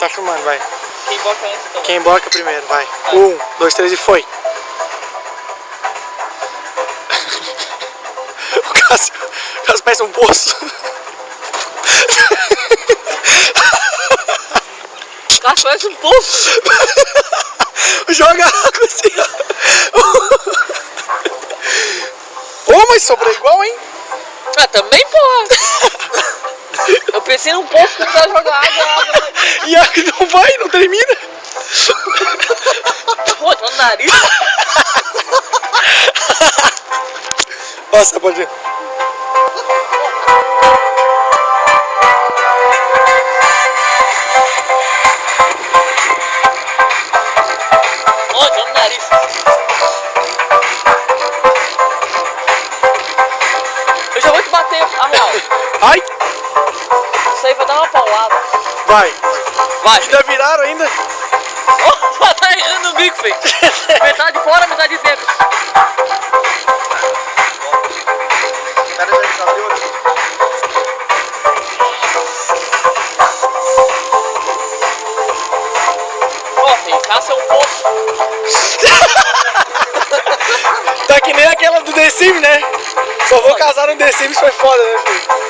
Tá filmando, vai. Quem emboca antes então? Quem emboca primeiro, vai. 1, 2, 3 e foi. O Cássio parece um poço. O Cássio parece um poço. Joga água assim, ó. Ô, mas sobrou igual, hein? Ah, também, porra. Eu pensei num poço que precisava jogar água. E a água não vai, não termina. Pô, tá no nariz. Nossa, pode ir. Ó, tá no nariz. Eu já vou te bater, a real. Ai, Isso aí vai dar uma paulada. vai. Vai. Ainda viraram ainda. Ó, tá errando o bico, filho. Metade de fora, metade de dentro. O cara já abriu aqui. Ó, filho, caça é um poço. Tá que nem aquela do The Sims, né? Só vou casar no The Sims, foi foda, né, filho?